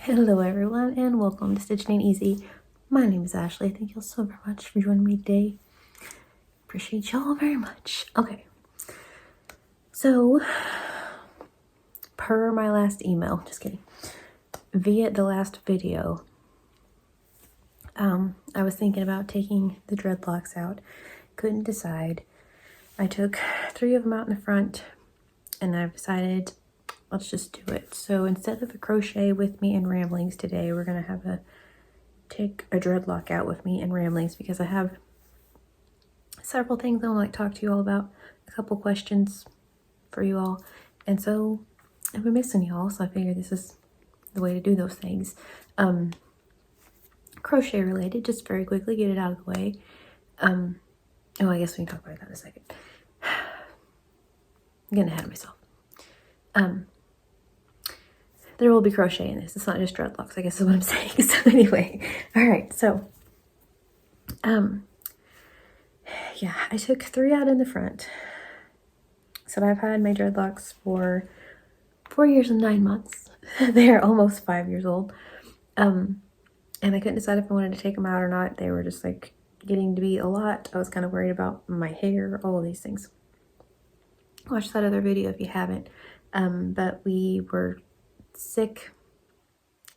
Hello everyone and welcome to Stitching Ain't Easy. My name is Ashley. Thank you so very much for joining me today. Appreciate y'all very much. Okay, so per my last email, just kidding, via the last video, I was thinking about taking the dreadlocks out. Couldn't decide. I took 3 of them out in the front and I've decided let's just do it. So instead of a crochet with me and ramblings today, we're gonna have take a dreadlock out with me and ramblings because I have several things I want to talk to you all about, a couple questions for you all, and so I've been missing y'all, so I figured this is the way to do those things. Crochet related, just very quickly get it out of the way. Oh, I guess we can talk about that in a second. I'm getting ahead of myself. There will be crochet in this. It's not just dreadlocks, I guess is what I'm saying. So anyway, all right. So, yeah, I took 3 out in the front. So I've had my dreadlocks for 4 years and 9 months. They're almost 5 years old. And I couldn't decide if I wanted to take them out or not. They were just like getting to be a lot. I was kind of worried about my hair, all of these things. Watch that other video if you haven't. But we were sick,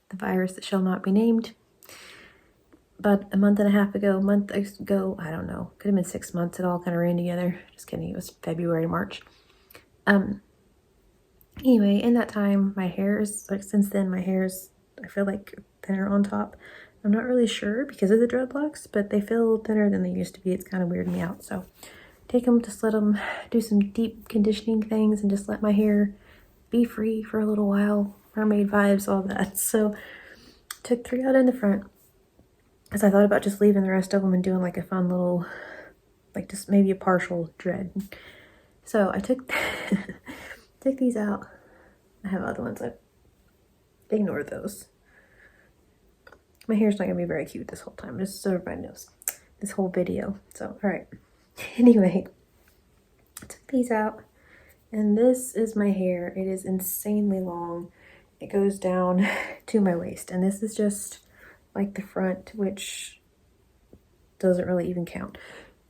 the virus that shall not be named, but a month ago, I don't know, could have been 6 months. It all kind of ran together. Just kidding, it was February, March. Anyway, in that time, my hair is, like, since then, my hair is, I feel like, thinner on top. I'm not really sure because of the dreadlocks, but they feel thinner than they used to be. It's kind of weirding me out. So take them, just let them do some deep conditioning things and just let my hair be free for a little while. Mermaid vibes, all that. So took 3 out in the front because I thought about just leaving the rest of them and doing like a fun little, like just maybe a partial dread. So I took took these out. I have other ones. I ignore those. My hair's not gonna be very cute this whole time, just so everybody knows. This whole video. So all right. Anyway, I took these out, and this is my hair. It is insanely long. It goes down to my waist, and this is just like the front, which doesn't really even count.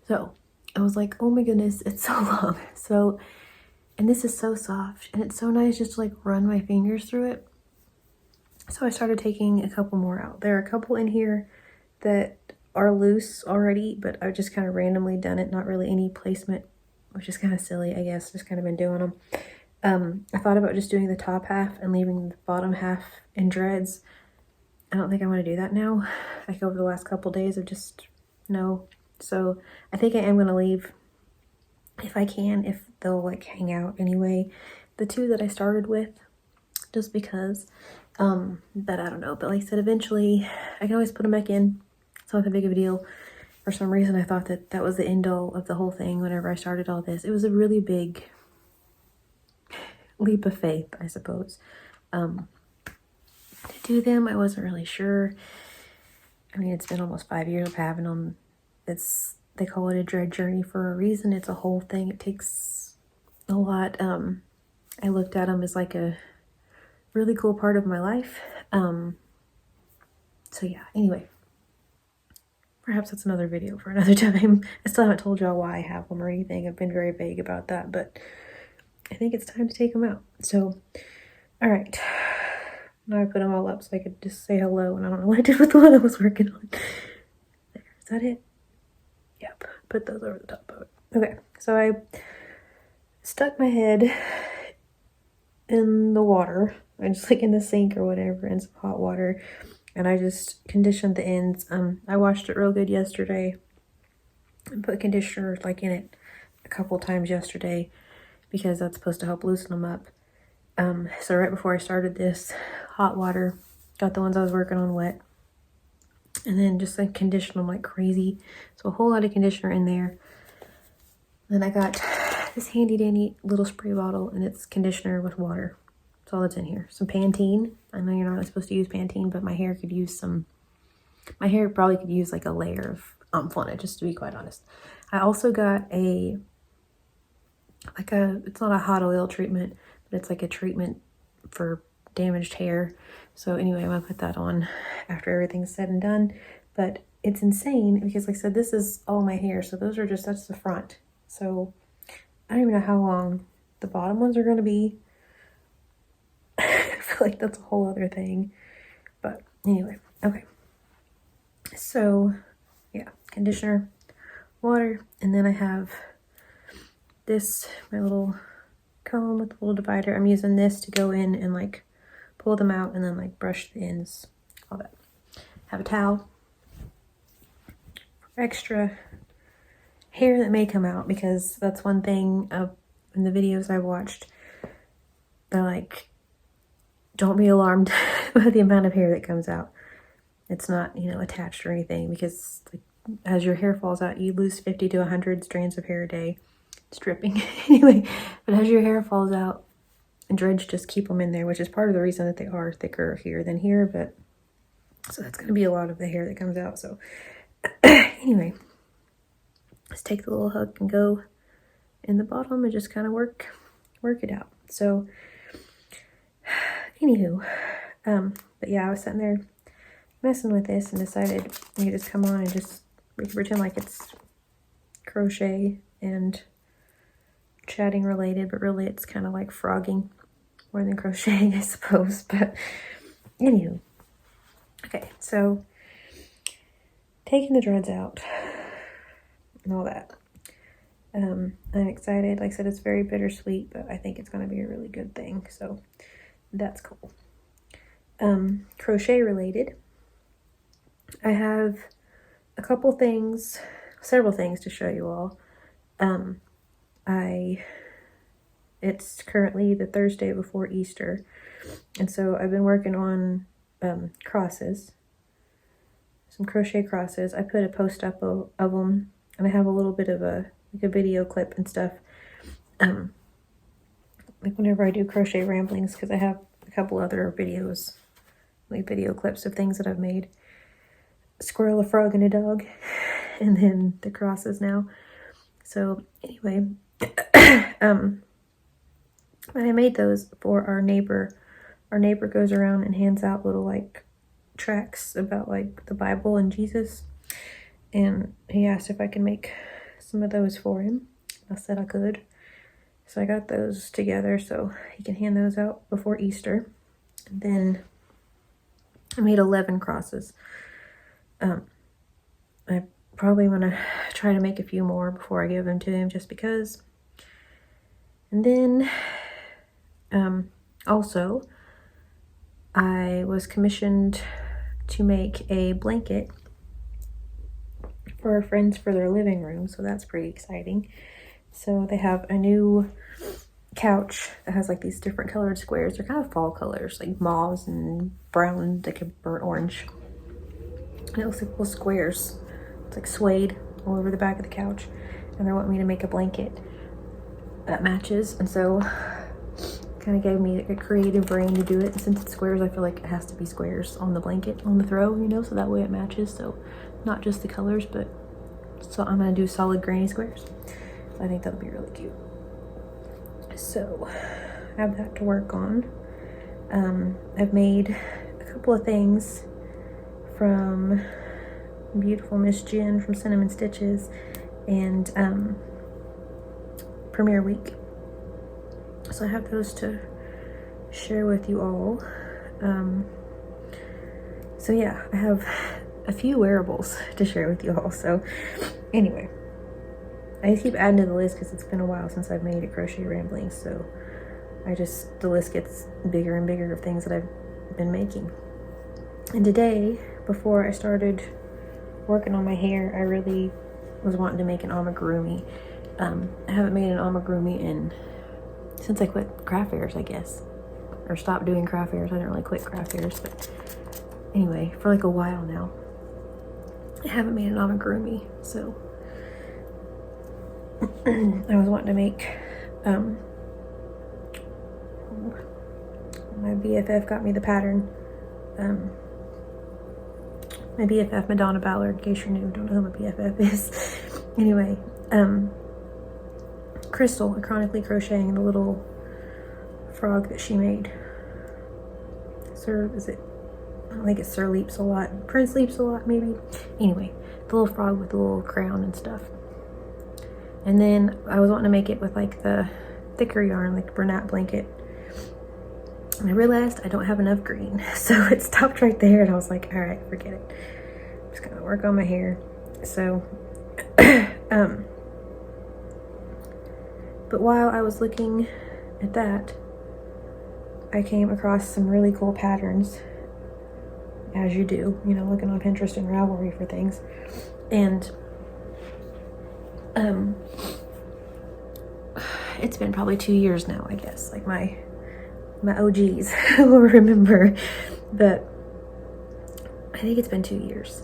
So I was like, oh my goodness, it's so long. So, and this is so soft, and it's so nice just to like run my fingers through it. So I started taking a couple more out. There are a couple in here that are loose already, but I've just kind of randomly done it, not really any placement, which is kind of silly, I guess. Just kind of been doing them. I thought about just doing the top half and leaving the bottom half in dreads. I don't think I want to do that now. Like over the last couple days of just no. So I think I am going to leave, if I can, if they'll like hang out anyway, the 2 that I started with, just because. But I don't know. But like I said, eventually I can always put them back in. It's not that big of a deal. For some reason, I thought that that was the end all of the whole thing whenever I started all this. It was a really big leap of faith, I suppose. To do them, I wasn't really sure. I mean, it's been almost 5 years of having them. They call it a dread journey for a reason. It's a whole thing. It takes a lot. I looked at them as like a really cool part of my life. So yeah, anyway. Perhaps that's another video for another time. I still haven't told y'all why I have them or anything. I've been very vague about that, but I think it's time to take them out. So, all right. Now I put them all up so I could just say hello, and I don't know what I did with the one I was working on. There, is that it? Yep, put those over the top of it. Okay, so I stuck my head in the water, or just like in the sink or whatever, in some hot water, and I just conditioned the ends. I washed it real good yesterday and put conditioner like in it a couple times yesterday because that's supposed to help loosen them up. So right before I started this, hot water, got the ones I was working on wet, and then just like conditioned them like crazy. So a whole lot of conditioner in there. Then I got this handy dandy little spray bottle, and it's conditioner with water. That's all that's in here. Some Pantene. I know you're not supposed to use Pantene, but my hair could use some, my hair probably could use like a layer of oomph on it, just to be quite honest. I also got it's not a hot oil treatment, but it's like a treatment for damaged hair. So anyway, I'm gonna put that on after everything's said and done. But it's insane because, like I said, this is all my hair. So those are just, that's the front. So I don't even know how long the bottom ones are gonna be. I feel like that's a whole other thing. But anyway, okay. So yeah, conditioner, water, and then I have this, my little comb with a little divider. I'm using this to go in and like pull them out and then like brush the ends, all that. Have a towel for extra hair that may come out, because that's one thing in the videos I watched. They're like, don't be alarmed by the amount of hair that comes out. It's not, you know, attached or anything, because like, as your hair falls out, you lose 50 to 100 strands of hair a day. It's dripping. Anyway, but as your hair falls out, dreads just keep them in there, which is part of the reason that they are thicker here than here. But so that's going to be a lot of the hair that comes out. So anyway, let's take the little hook and go in the bottom and just kind of work it out. So anywho, but yeah, I was sitting there messing with this and decided we could just come on and just, we could pretend like it's crochet and chatting related, but really it's kind of like frogging more than crocheting, I suppose. But anywho, okay, so taking the dreads out and all that. I'm excited. Like I said, it's very bittersweet, but I think it's going to be a really good thing. So that's cool. Crochet related, I have a couple things, several things to show you all. It's currently the Thursday before Easter, and so I've been working on crosses, some crochet crosses. I put a post up of them, and I have a little bit of a video clip and stuff, like whenever I do crochet ramblings, because I have a couple other videos, like video clips of things that I've made. A squirrel, a frog, and a dog, and then the crosses now. So anyway, and I made those for our neighbor. Our neighbor goes around and hands out little like tracts about like the Bible and Jesus, and he asked if I could make some of those for him. I said I could, so I got those together so he can hand those out before Easter. And then I made 11 crosses. I probably want to try to make a few more before I give them to him, just because. And then also I was commissioned to make a blanket for our friends for their living room, so that's pretty exciting. So they have a new couch that has like these different colored squares. They're kind of fall colors, like mauves and brown, like a burnt orange. And it looks like little squares. It's like suede all over the back of the couch, and they want me to make a blanket that matches. And so kind of gave me a creative brain to do it. And since it's squares, I feel like it has to be squares on the blanket, on the throw, you know, so that way it matches. So not just the colors, but so I'm gonna do solid granny squares. So I think that'll be really cute. So I have that to work on. I've made a couple of things from beautiful Miss Jen from Cinnamon Stitches and Premiere Week. So I have those to share with you all. So yeah, I have a few wearables to share with you all. So anyway, I keep adding to the list because it's been a while since I've made a crochet rambling. So the list gets bigger and bigger of things that I've been making. And today, before I started working on my hair, I really was wanting to make an amigurumi. I haven't made an amigurumi since I quit craft fairs, I guess, or stopped doing craft fairs. I didn't really quit craft fairs, but anyway, for like a while now, I haven't made an amigurumi. So I was wanting to make, my BFF got me the pattern. My BFF, Madonna Ballard, in case you're new, don't know who my BFF is. Anyway, Crystal, chronically crocheting the little frog that she made. Sir, is it? I don't think it's Sir Leaps a Lot. Prince Leaps a Lot, maybe. Anyway, the little frog with the little crown and stuff. And then I was wanting to make it with like the thicker yarn, like Bernat blanket. And I realized I don't have enough green. So it stopped right there and I was like, all right, forget it. I'm just gonna work on my hair. So, but while I was looking at that, I came across some really cool patterns, as you do, you know, looking on Pinterest and Ravelry for things. And it's been probably 2 years now, I guess. Like my OGs will remember, but I think it's been 2 years,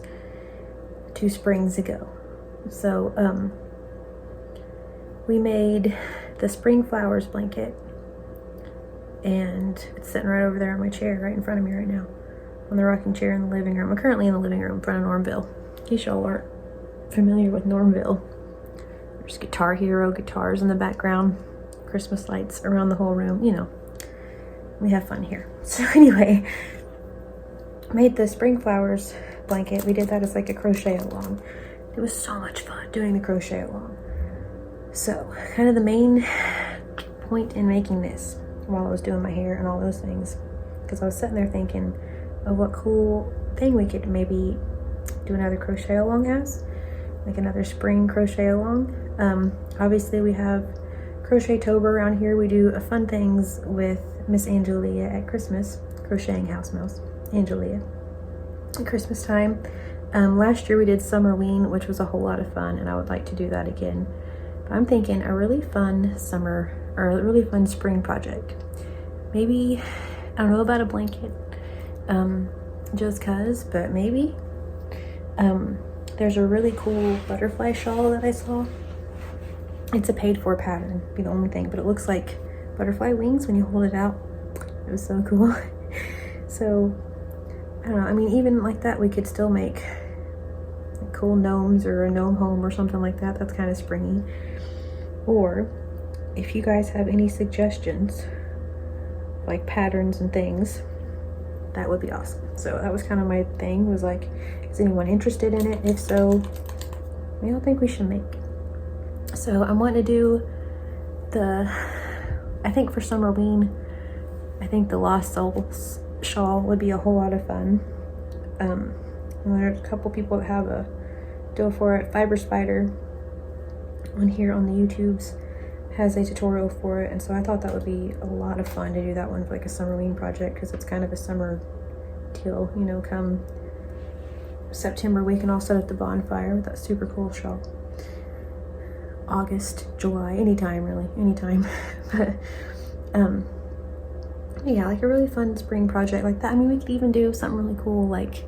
2 springs ago. So we made the spring flowers blanket, and it's sitting right over there on my chair, right in front of me right now, on the rocking chair in the living room. I'm currently in the living room in front of Normville. In case y'all aren't familiar with Normville, there's Guitar Hero guitars in the background, Christmas lights around the whole room. You know, we have fun here. So anyway, made the spring flowers blanket. We did that as like a crochet along. It was so much fun doing the crochet along. So kind of the main point in making this, while I was doing my hair and all those things, because I was sitting there thinking of what cool thing we could maybe do another crochet along as, like another spring crochet along. Obviously we have Crochet-tober around here. We do fun things with Miss Angelia at Christmas, Crocheting House Mouse, Angelia, at Christmas time. Last year we did Summerween, which was a whole lot of fun, and I would like to do that again. But I'm thinking a really fun summer, or a really fun spring project. Maybe, I don't know about a blanket, just cause, but maybe. There's a really cool butterfly shawl that I saw. It's a paid for pattern, be the only thing, but it looks like butterfly wings when you hold it out. It was so cool. So, I don't know, I mean, even like that, we could still make like cool gnomes or a gnome home or something like that. That's kind of springy. Or, if you guys have any suggestions, like patterns and things, that would be awesome. So that was kind of my thing, was like, is anyone interested in it? If so, what do y'all think we should make? So I'm wanting to do I think for Summerween, I think the Lost Souls shawl would be a whole lot of fun. And there's a couple people that have a deal for it. Fiber Spider on here on the YouTubes has a tutorial for it, and so I thought that would be a lot of fun to do that one for like a Summerween project, because it's kind of a summer deal, you know. Come September, we can all set up the bonfire with that super cool shawl. August, July, anytime really, anytime. But yeah, like a really fun spring project like that. I mean, we could even do something really cool, like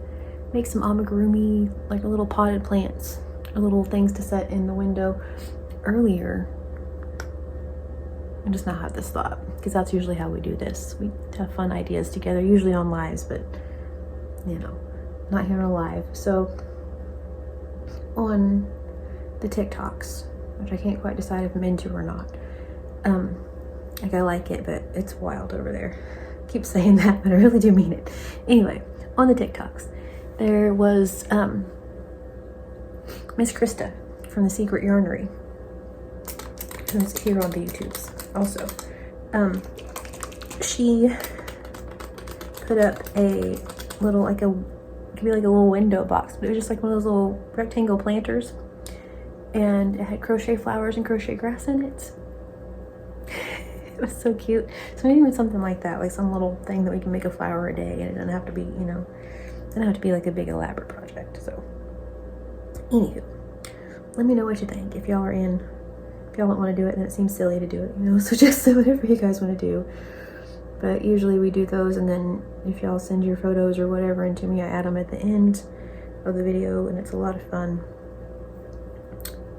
make some amigurumi, like little potted plants or little things to set in the window. Earlier, I just now have this thought, because that's usually how we do this. We have fun ideas together, usually on lives, but you know, not here on live. So on the TikToks, which I can't quite decide if I'm into or not. Like, I like it, but it's wild over there. I keep saying that, but I really do mean it. Anyway, on the TikToks, there was Miss Krista from The Secret Yarnery, who's here on the YouTubes also. She put up a little, like it could be like a little window box, but it was just like one of those little rectangle planters, and it had crochet flowers and crochet grass in it. It was so cute. So maybe with something like that, like some little thing that we can make a flower a day, and it doesn't have to be, you know, it doesn't have to be like a big elaborate project. So anywho, let me know what you think. If y'all are in, if y'all don't want to do it, then it seems silly to do it, you know, so just whatever you guys want to do. But usually we do those, and then if y'all send your photos or whatever in to me, I add them at the end of the video, and it's a lot of fun.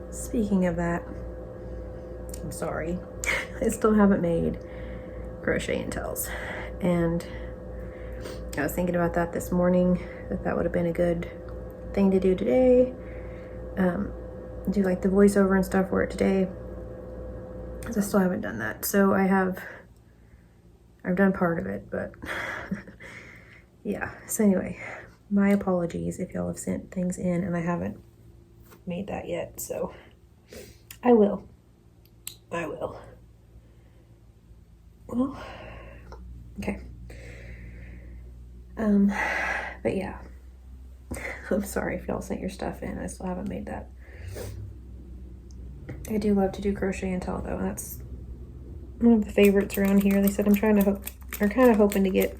Speaking of that, I'm sorry, I still haven't made crochet and tells, and I was thinking about that this morning, that would have been a good thing to do today. Do like the voiceover and stuff for it today, because I still haven't done that. So I've done part of it, but yeah, so anyway, my apologies if y'all have sent things in and I haven't made that yet, so I will. Well, okay. But yeah, I'm sorry if y'all sent your stuff in. I still haven't made that. I do love to do crochet and tell though. That's one of the favorites around here. They said I'm kind of hoping to get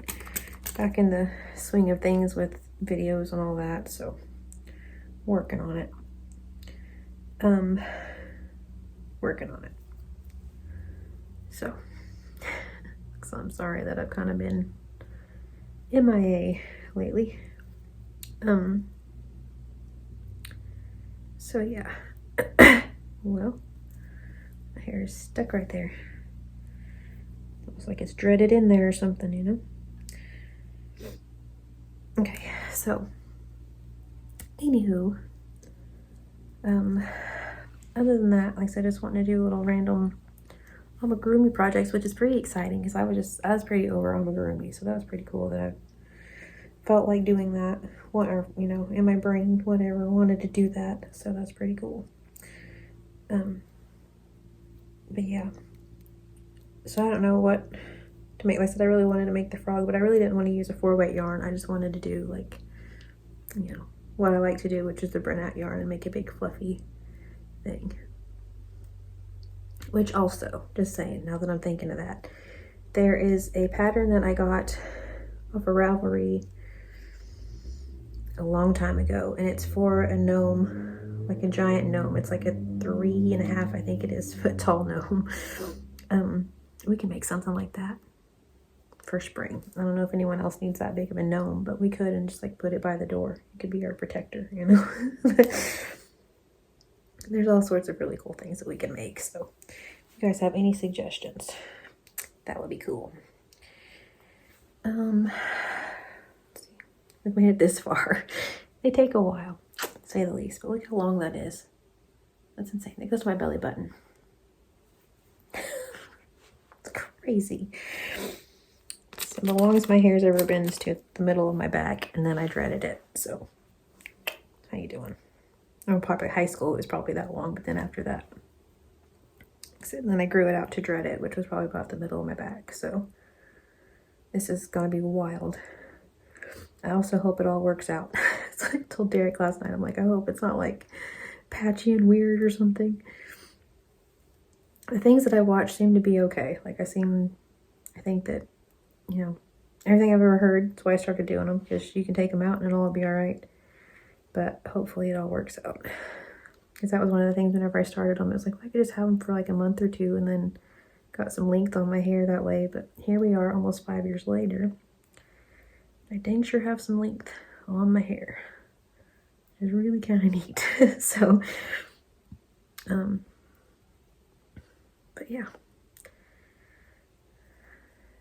back in the swing of things with videos and all that. So working on it. So I'm sorry that I've kind of been MIA lately. So yeah. Well, my hair is stuck right there. Looks like it's dreaded in there or something, you know? Okay, so anywho, other than that, like I said, I just wanted to do a little random amigurumi projects, which is pretty exciting because I was pretty over amigurumi, so that was pretty cool that I felt like doing that, or you know, in my brain, whatever, wanted to do that, so that's pretty cool. But yeah, so I don't know what to make. Like I said, I really wanted to make the frog, but I really didn't want to use a 4-weight yarn. I just wanted to do, like, you know, what I like to do, which is the Bernat yarn, and make a big fluffy thing. Which also, just saying, now that I'm thinking of that, there is a pattern that I got off of Ravelry a long time ago, and it's for a gnome, like a giant gnome. It's like a 3.5, I think it is, foot tall gnome. We can make something like that for spring. I don't know if anyone else needs that big of a gnome, but we could, and just like put it by the door. It could be our protector, you know. There's all sorts of really cool things that we can make, so if you guys have any suggestions, that would be cool. Let's see. We've made it this far. They take a while, to say the least, but look how long that is. That's insane. It goes to my belly button. It's crazy. So the longest my hair's ever been is to the middle of my back, and then I dreaded it. So, how you doing? Oh, probably high school, it was probably that long, but then after that, and then I grew it out to dread it, which was probably about the middle of my back. So this is gonna be wild. I also hope it all works out. So I told Derek last night, I'm like, I hope it's not like patchy and weird or something. The things that I watched seem to be okay. Like I think that, you know, everything I've ever heard, that's why I started doing them, because you can take them out and it'll all be all right. But hopefully it all works out. Because that was one of the things whenever I started them, it was like, well, I could just have them for like a month or two and then got some length on my hair that way. But here we are almost 5 years later. I dang sure have some length on my hair. It's really kind of neat. So, but yeah.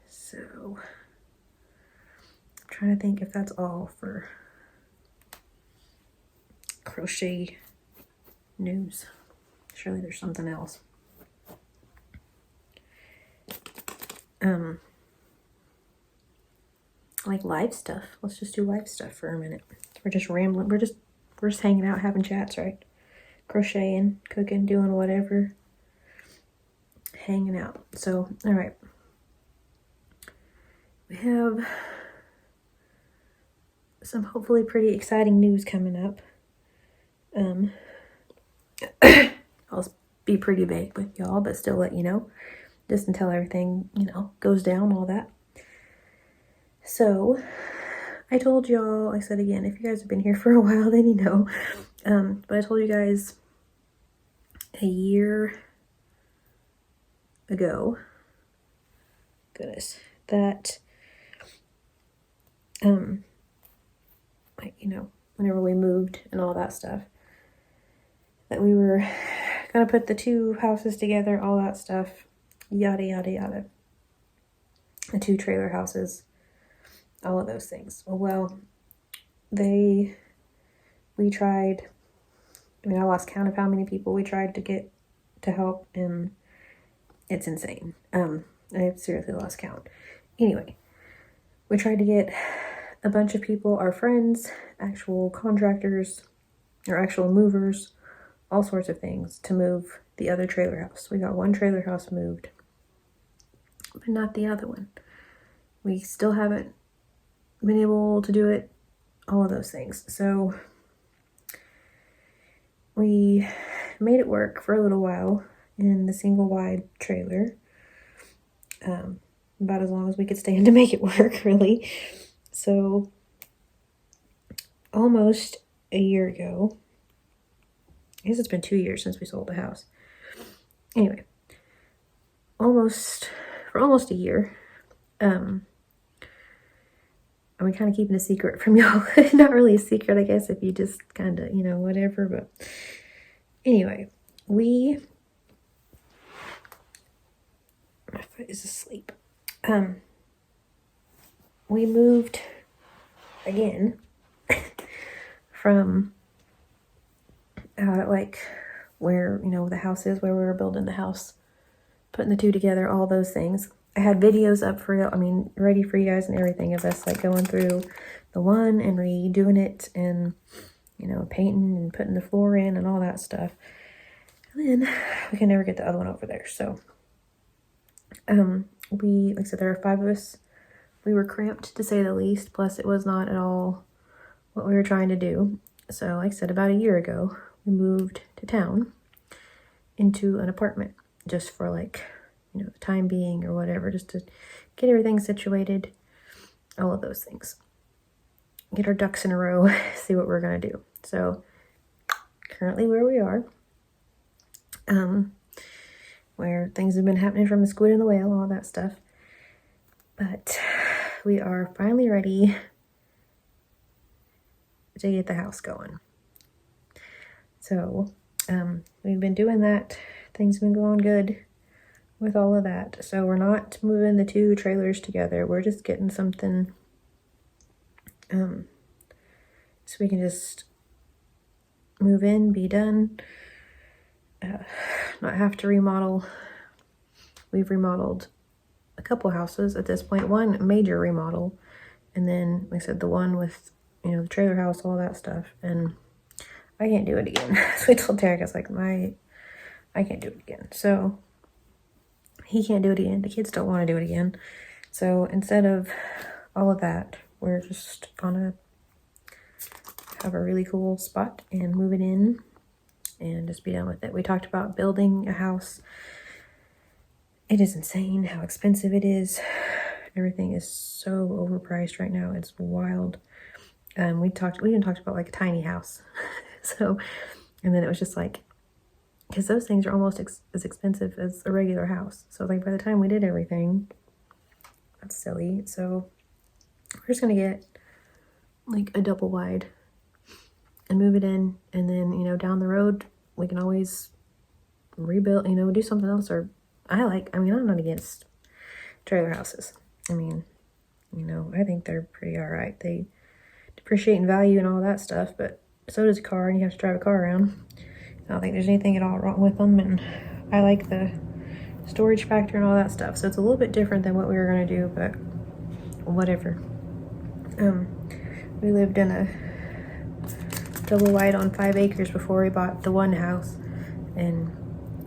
So, I'm trying to think if that's all for crochet news. Surely there's something else. Like live stuff. Let's just do live stuff for a minute. We're just rambling. We're just hanging out, having chats, right? Crocheting, cooking, doing whatever. Hanging out. So, all right. We have some hopefully pretty exciting news coming up. I'll be pretty vague with y'all, but still let you know. Just until everything, you know, goes down, all that. So, I told y'all, I said again, if you guys have been here for a while, then you know. But I told you guys a year ago, goodness, that, like, you know, whenever we moved and all that stuff, that we were gonna put the 2 houses together, all that stuff, yada, yada, yada. The 2 trailer houses, all of those things. Well, we tried, I mean, I lost count of how many people we tried to get to help, and it's insane. I seriously lost count. Anyway, we tried to get a bunch of people are friends, actual contractors, or actual movers, all sorts of things to move the other trailer house. We got one trailer house moved, but not the other one. We still haven't been able to do it, all of those things. So we made it work for a little while in the single wide trailer. About as long as we could stand to make it work, really. So almost a year ago, I guess it's been 2 years since we sold the house. Anyway, for almost a year, and we kind of keeping a secret from y'all. Not really a secret, I guess, if you just kind of, whatever. But anyway, my foot is asleep. We moved again from where, the house is, where we were building the house, putting the two together, all those things. I had videos up ready for you guys and everything of us like going through the one and redoing it and, painting and putting the floor in and all that stuff. And then we can never get the other one over there. So, like I said, there are 5 of us. We were cramped to say the least. Plus it was not at all what we were trying to do. So like I said, about a year ago, we moved to town into an apartment just for the time being or whatever, just to get everything situated, all of those things. Get our ducks in a row, see what we're going to do. So currently where we are, where things have been happening from the squid and the whale, all that stuff. But we are finally ready to get the house going. So we've been doing that. Things have been going good with all of that. So we're not moving the 2 trailers together. We're just getting something so we can just move in, be done, not have to remodel. We've remodeled a couple houses at this point, one major remodel, and then like I said, the one with the trailer house, all that stuff. And I can't do it again. So I told Tarek, I was like, I can't do it again. So he can't do it again. The kids don't want to do it again. So instead of all of that, we're just gonna have a really cool spot and move it in and just be done with it. We talked about building a house. It is insane how expensive it is. Everything is so overpriced right now. It's wild. We even talked about a tiny house. So, and then it was just because those things are almost as expensive as a regular house. So by the time we did everything, that's silly. So we're just going to get a double wide and move it in. And then, down the road, we can always rebuild, do something else. Or I'm not against trailer houses. I think they're pretty all right. They depreciate in value and all that stuff, but so does a car, and you have to drive a car around. I don't think there's anything at all wrong with them, and I like the storage factor and all that stuff. So it's a little bit different than what we were going to do, but whatever. We lived in a double wide on 5 acres before we bought the one house, and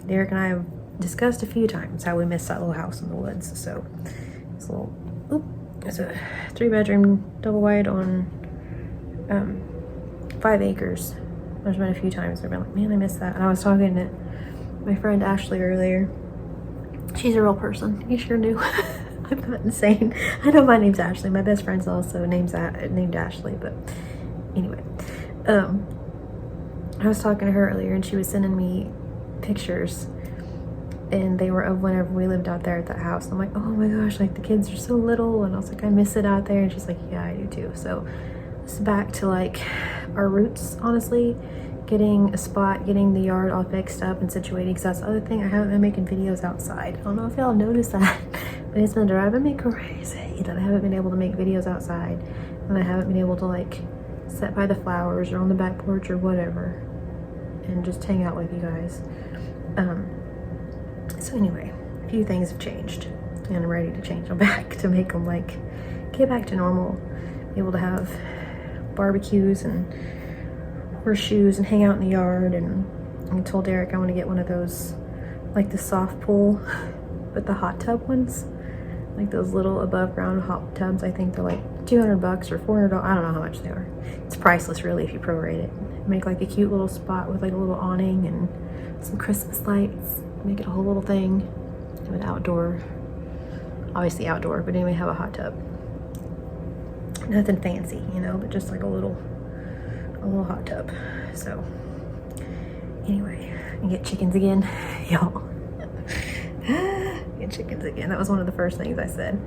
Derek and I have discussed a few times how we missed that little house in the woods. So it's a 3-bedroom double wide on 5 acres. There's been a few times I've been like, man, I missed that. And I was talking to my friend Ashley earlier. She's a real person. You sure knew. I'm not insane. I know my name's Ashley. My best friend's also named Ashley. But anyway, I was talking to her earlier, and she was sending me pictures, and they were of whenever we lived out there at that house. I'm like, oh my gosh, the kids are so little. And I was like, I miss it out there. And she's like, yeah, I do too. So it's back to our roots, honestly. Getting a spot, getting the yard all fixed up and situated, because that's the other thing. I haven't been making videos outside. I don't know if y'all noticed that, but it's been driving me crazy that I haven't been able to make videos outside, and I haven't been able to sit by the flowers or on the back porch or whatever and just hang out with you guys. So anyway, a few things have changed, and I'm ready to change them back to make them get back to normal. able to have barbecues and horseshoes and hang out in the yard. And I told Derek I want to get one of those, like the soft pool, but the hot tub ones, like those little above ground hot tubs. I think they're like $200 or $400. I don't know how much they are. It's priceless really if you prorate it. Make like a cute little spot with like a little awning and some Christmas lights. Make it a whole little thing. Do it outdoor, obviously outdoor, but anyway, have a hot tub. Nothing fancy, you know, but just like a little hot tub. So anyway, and get chickens again, y'all. Get chickens again. That was one of the first things I said.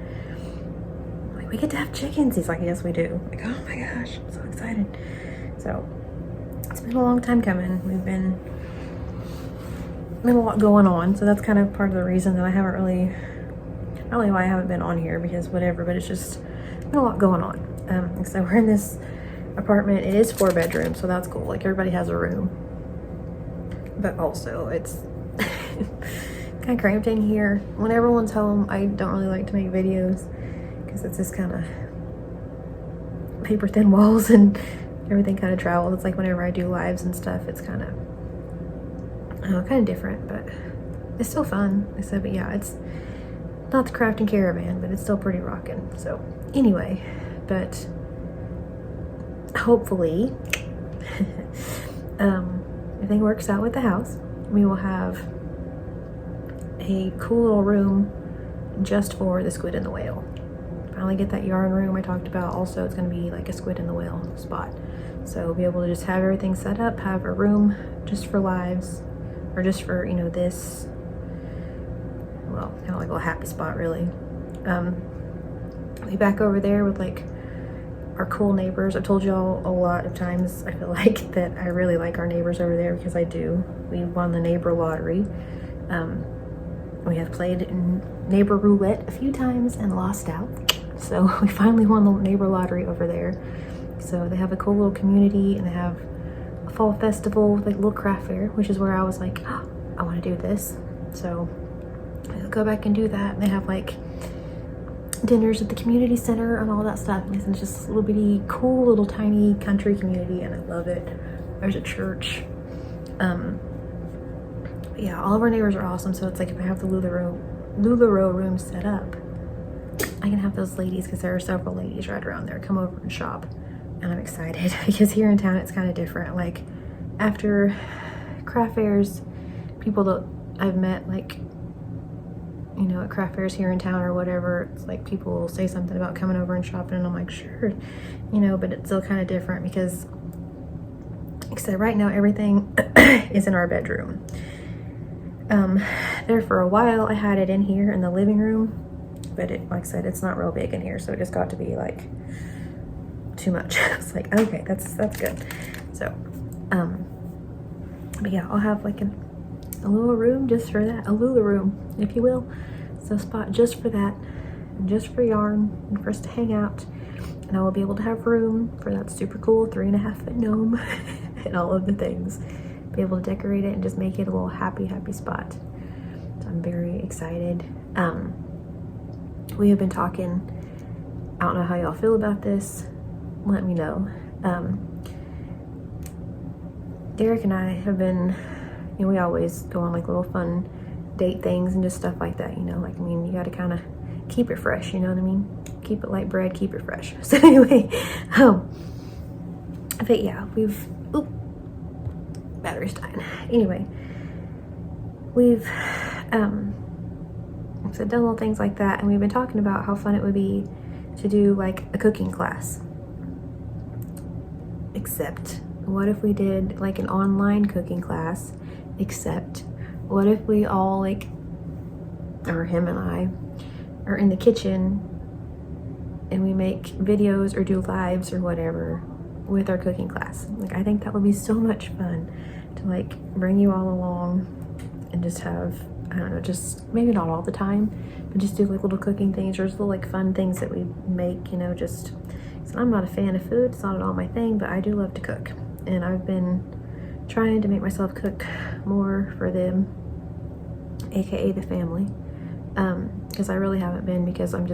Like, we get to have chickens. He's like, yes, we do. I'm like, oh my gosh, I'm so excited. So it's been a long time coming. We've been a lot going on, so that's kind of part of the reason that I haven't really, not really why I haven't been on here, because whatever, but it's just been a lot going on. So we're in this apartment. It is 4 bedrooms, so that's cool. Like, everybody has a room, but also it's kind of cramped in here. When everyone's home, I don't really like to make videos because it's just kind of paper thin walls and everything kind of travels. It's like whenever I do lives and stuff, it's kind of different, but it's still fun. I said, but yeah, it's not the crafting caravan, but it's still pretty rocking. So anyway, but hopefully everything works out with the house. We will have a cool little room just for the squid and the whale. Finally get that yarn room I talked about. Also, it's going to be like a squid and the whale spot, so we'll be able to just have everything set up, have a room just for lives, or just for, you know, this, well, kind of like a little happy spot really. Be back over there with like our cool neighbors. I've told y'all a lot of times, I feel like, that I really like our neighbors over there, because I do. We won the neighbor lottery. We have played in neighbor roulette a few times and lost out. So we finally won the neighbor lottery over there. So they have a cool little community, and they have a fall festival with like a little craft fair, which is where I was like, oh, I want to do this. So I'll go back and do that. And they have like dinners at the community center and all that stuff. And it's just a little bitty, cool little tiny country community, and I love it. There's a church. But yeah, all of our neighbors are awesome. So it's like, if I have the LuLaRoe room set up, I can have those ladies, because there are several ladies right around there, come over and shop. And I'm excited because here in town it's kind of different. Like, after craft fairs, people that I've met, like, you know, at craft fairs here in town or whatever, it's like people will say something about coming over and shopping, and I'm like, sure, you know, but it's still kind of different because, like I said, right now everything is in our bedroom. There for a while I had it in here in the living room, but it, like I said, it's not real big in here, so it just got to be like too much. It's like, okay, that's good. So but yeah, I'll have like a little room just for that, a Lula room, if you will. So a spot just for that, and just for yarn, and for us to hang out. And I will be able to have room for that super cool 3.5-foot gnome and all of the things. Be able to decorate it and just make it a little happy spot. So I'm very excited. We have been talking, I don't know how y'all feel about this, let me know. Derek and I have been, you know, we always go on like little fun date things and just stuff like that, you know, like, I mean, you got to kind of keep it fresh, you know what I mean? Keep it like bread, keep it fresh. So anyway, but yeah, we've, battery's dying. Anyway, we've so done little things like that, and we've been talking about how fun it would be to do like a cooking class. Except, what if we did like an online cooking class? Except, what if we all, like, or him and I, are in the kitchen and we make videos or do lives or whatever with our cooking class? Like, I think that would be so much fun to like bring you all along and just have, I don't know, just maybe not all the time, but just do like little cooking things or just little like fun things that we make, you know, just, so I'm not a fan of food, it's not at all my thing, but I do love to cook. And I've been trying to make myself cook more for them, aka the family, because I really haven't been, because I'm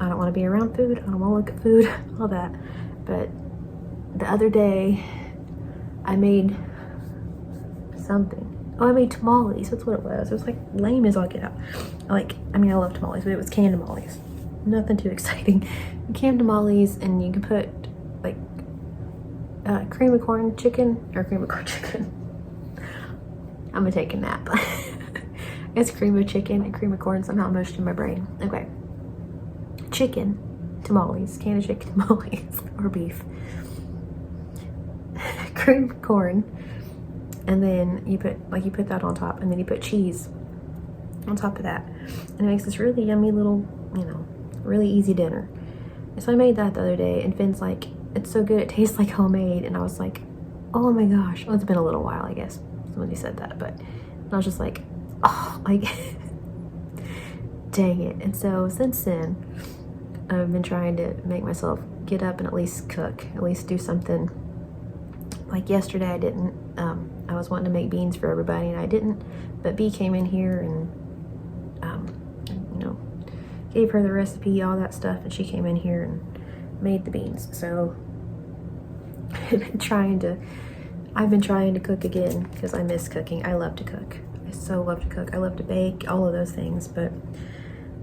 I don't want to be around food. I don't want to look at food, all that. But the other day, I made something. Oh, I made tamales. That's what it was. It was like lame as all get out. I mean, I love tamales, but it was canned tamales. Nothing too exciting. Canned tamales, and you can put like cream of corn chicken, or cream of corn chicken. I'm gonna take a nap. It's cream of chicken and cream of corn somehow mushed in my brain. Okay. Chicken tamales, can of chicken tamales, or beef. Cream of corn, and then you put that on top, and then you put cheese on top of that, and it makes this really yummy little, really easy dinner. And so I made that the other day, and Finn's like, it's so good, it tastes like homemade. And I was like, oh my gosh. Well, it's been a little while, I guess, when you said that, but I was just like, oh, like, dang it. And so since then, I've been trying to make myself get up and at least cook, at least do something. Like yesterday, I didn't. I was wanting to make beans for everybody, and I didn't. But B came in here and, gave her the recipe, all that stuff, and she came in here and made the beans. So I've been trying to cook again because I miss cooking. I love to cook. I so love to cook. I love to bake, all of those things, but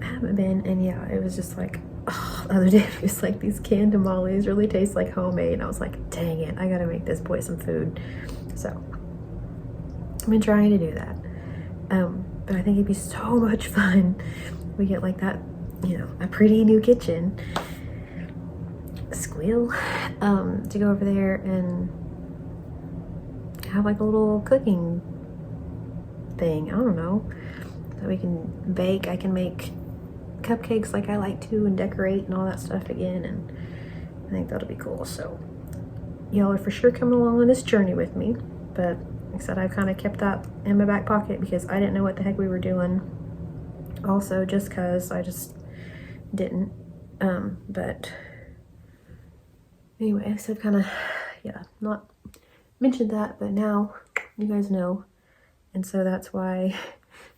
I haven't been. And yeah, it was just like, oh, the other day it was like, these canned tamales really taste like homemade. And I was like, dang it, I gotta make this boy some food. So I've been trying to do that. But I think it'd be so much fun. We get like that, a pretty new kitchen. Squeal. To go over there and have like a little cooking thing. I don't know. So we can bake. I can make cupcakes like I like to, and decorate and all that stuff again, and I think that'll be cool. So y'all are for sure coming along on this journey with me, but like I said, I've kind of kept that in my back pocket because I didn't know what the heck we were doing. Also, just because I just didn't. But anyway, so I've kind of, not mentioned that, but now you guys know. And so that's why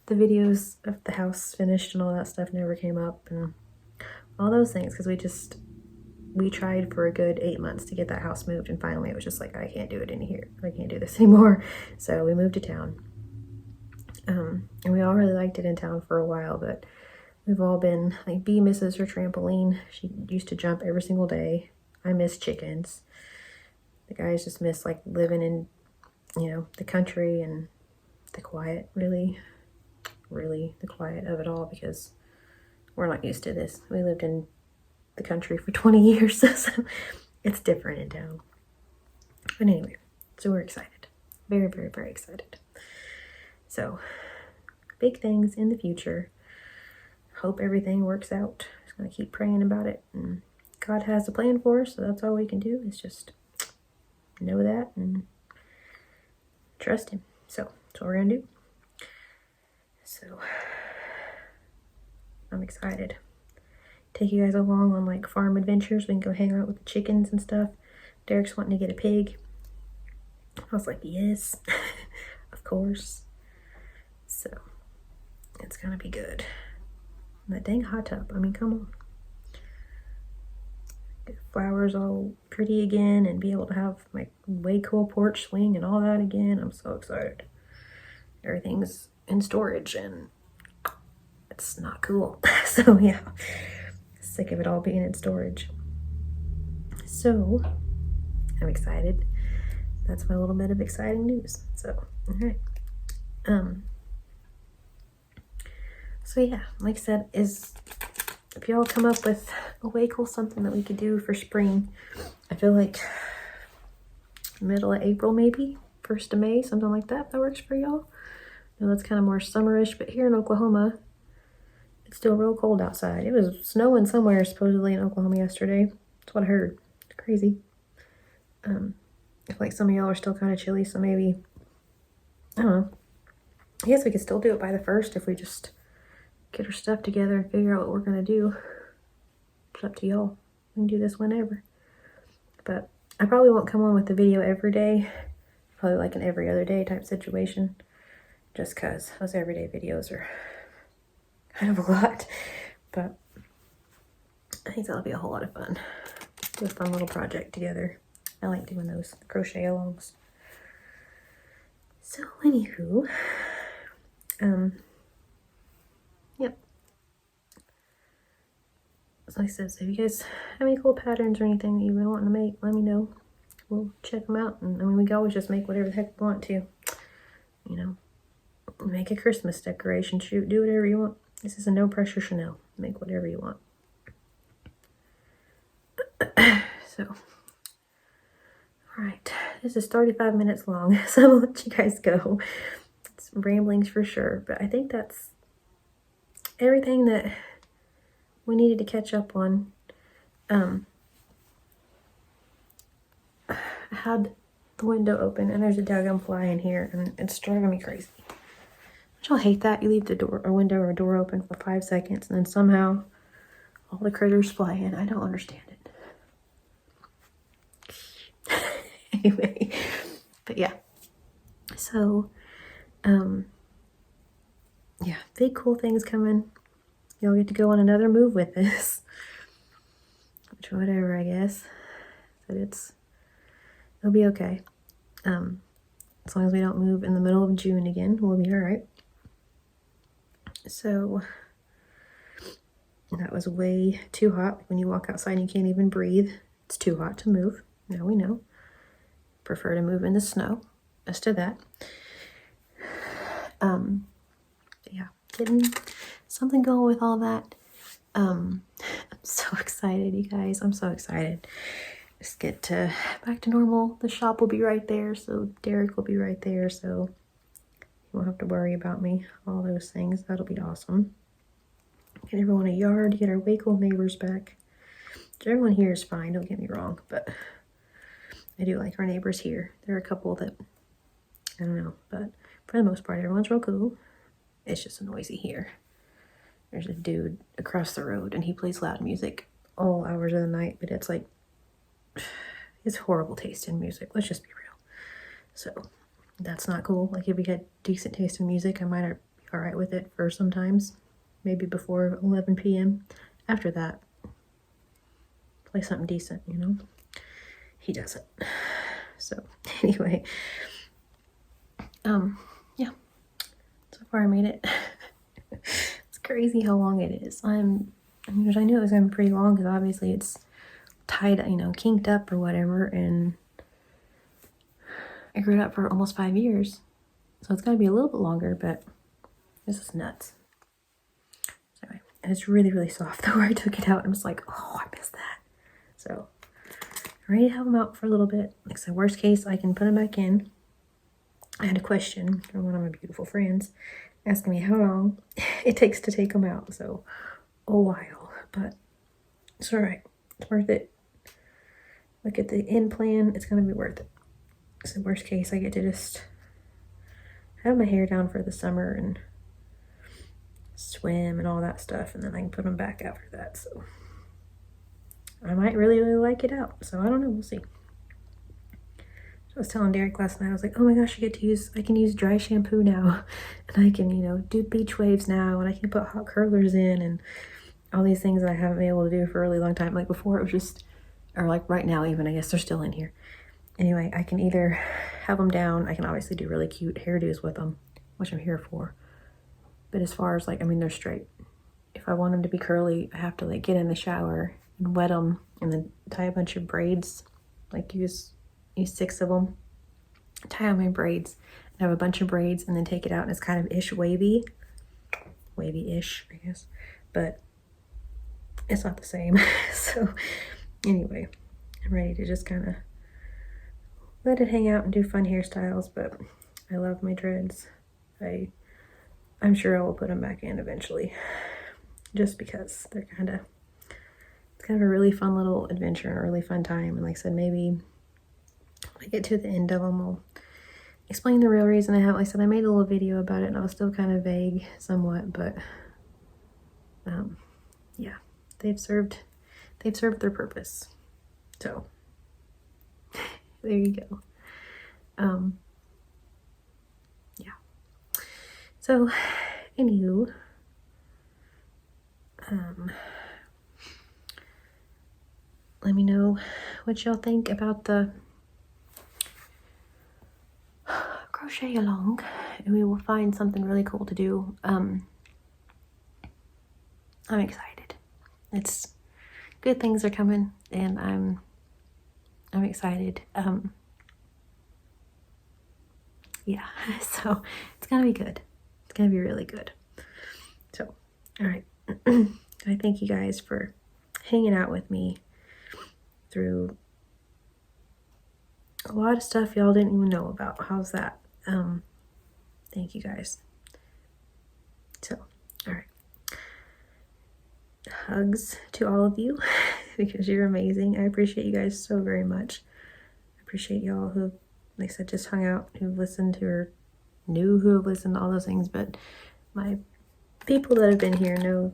the videos of the house finished and all that stuff never came up, and all those things, because we tried for a good 8 months to get that house moved, and finally it was just like, I can't do it in here. I can't do this anymore. So we moved to town. And we all really liked it in town for a while, but we've all been, like, B misses her trampoline. She used to jump every single day. I miss chickens. The guys just miss, like, living in, the country and the quiet, really the quiet of it all, because we're not used to this. We lived in the country for 20 years, so it's different in town. But anyway, so we're excited. Very, very, very excited. So, big things in the future. Hope everything works out. Just gonna keep praying about it, and God has a plan for us, so that's all we can do is just know that and trust Him. So that's what we're gonna do. So I'm excited. Take you guys along on like farm adventures. We can go hang out with the chickens and stuff. Derek's wanting to get a pig. I was like, yes, of course. So it's gonna be good. And that dang hot tub, I mean, come on. Get flowers all pretty again and be able to have my way cool porch swing and all that again. I'm so excited. Everything's in storage and it's not cool. So yeah, sick of it all being in storage. So I'm excited. That's my little bit of exciting news. So, all right. So yeah, like I said, if y'all come up with a way cool something that we could do for spring, I feel like middle of April, maybe 1st of May, something like that. If that works for y'all. I know that's kind of more summerish, but here in Oklahoma, it's still real cold outside. It was snowing somewhere supposedly in Oklahoma yesterday. That's what I heard. It's crazy. I feel like some of y'all are still kind of chilly, so maybe, I don't know. I guess we could still do it by the 1st if we just get our stuff together and figure out what we're going to do. It's up to y'all. We can do this whenever. But I probably won't come on with the video every day. Probably like an every other day type situation. Just because those everyday videos are kind of a lot. But I think that'll be a whole lot of fun. Do a fun little project together. I like doing those crochet alongs. So anywho, yep. As I said, so if you guys have any cool patterns or anything that you've been wanting to make, let me know. We'll check them out. And I mean, we can always just make whatever the heck we want to. You know, make a Christmas decoration, shoot, do whatever you want. This is a no pressure Chanel. Make whatever you want. So, all right, this is 35 minutes long, so I'll let you guys go. It's ramblings for sure, but I think that's everything that we needed to catch up on. I had the window open and there's a dragonfly in here and it's driving me crazy. Don't y'all hate that? You leave the door, a window or a door open for 5 seconds and then somehow all the critters fly in. I don't understand it. Anyway, but yeah. So, yeah, big cool things coming. You'll get to go on another move with this. Which, whatever, I guess. But it'll be okay. As long as we don't move in the middle of June again, we'll be all right. So, that was way too hot. When you walk outside and you can't even breathe, it's too hot to move. Now we know. Prefer to move in the snow. As to that. Yeah, getting something going with all that. I'm so excited, you guys. I'm so excited. Just get back to normal. The shop will be right there, so Derek will be right there, so you won't have to worry about me. All those things. That'll be awesome. Get everyone a yard, get our Waco neighbors back. Everyone here is fine, don't get me wrong, but I do like our neighbors here. There are a couple that, I don't know, but for the most part, everyone's real cool. It's just noisy here. There's a dude across the road, and he plays loud music all hours of the night, but it's like, it's horrible taste in music. Let's just be real. So, that's not cool. Like, if we had decent taste in music, I might be alright with it for sometimes. Maybe before 11 p.m. After that, play something decent, you know? He doesn't. So, anyway. Yeah. So far I made it. It's crazy how long it is. I knew it was going to be pretty long because obviously it's tied, you know, kinked up or whatever, and I grew it up for almost 5 years. So it's got to be a little bit longer, but this is nuts. So anyway, and it's really, really soft though. I took it out and was like, oh, I missed that. So I'm ready to have them out for a little bit. Like I said, worst case, I can put them back in. I had a question from one of my beautiful friends asking me how long it takes to take them out. So a while, but it's all right. It's worth it. Look at the end plan. It's going to be worth it. So worst case, I get to just have my hair down for the summer and swim and all that stuff. And then I can put them back after that. So I might really, really like it out. So I don't know. We'll see. So I was telling Derek last night, I was like, oh my gosh, I can use dry shampoo now. And I can, you know, do beach waves now. And I can put hot curlers in and all these things that I haven't been able to do for a really long time. Like before it was just, or like right now even, I guess they're still in here. Anyway, I can either have them down. I can obviously do really cute hairdos with them, which I'm here for. But as far as like, I mean, they're straight. If I want them to be curly, I have to like get in the shower and wet them and then tie a bunch of braids, like use 6 of them, tie on my braids and have a bunch of braids and then take it out and it's kind of wavy-ish, I guess, but it's not the same. So anyway, I'm ready to just kind of let it hang out and do fun hairstyles, but I love my dreads. I'm sure I will put them back in eventually just because they're it's kind of a really fun little adventure and a really fun time. And like I said, maybe when I get to the end of them, I'll explain the real reason I have. Like I said, I made a little video about it and I was still kind of vague somewhat, but yeah, they've served their purpose. So there you go. Yeah. So anywho, let me know what y'all think about the crochet along, and we will find something really cool to do. I'm excited. It's good things are coming, and I'm excited. Yeah, so it's gonna be good. It's gonna be really good. So, all right. I thank you guys for hanging out with me through a lot of stuff y'all didn't even know about. How's that? Thank you guys. So, all right. Hugs to all of you because you're amazing. I appreciate you guys so very much. I appreciate y'all who, like I said, just hung out, who listened to or knew who have listened to all those things. But my people that have been here know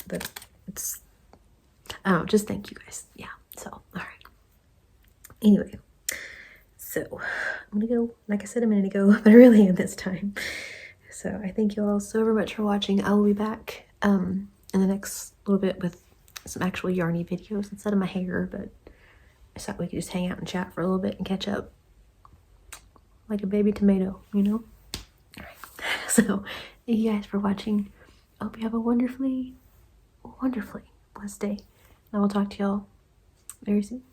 that it's, I don't know, just thank you guys. Yeah. So, all right. Anyway, so I'm gonna go, like I said a minute ago, but I really am this time. So I thank you all so very much for watching. I will be back in the next little bit with some actual yarny videos instead of my hair, but I thought we could just hang out and chat for a little bit and catch up like a baby tomato, you know? All right. So thank you guys for watching. I hope you have a wonderfully blessed day. And I will talk to y'all very soon.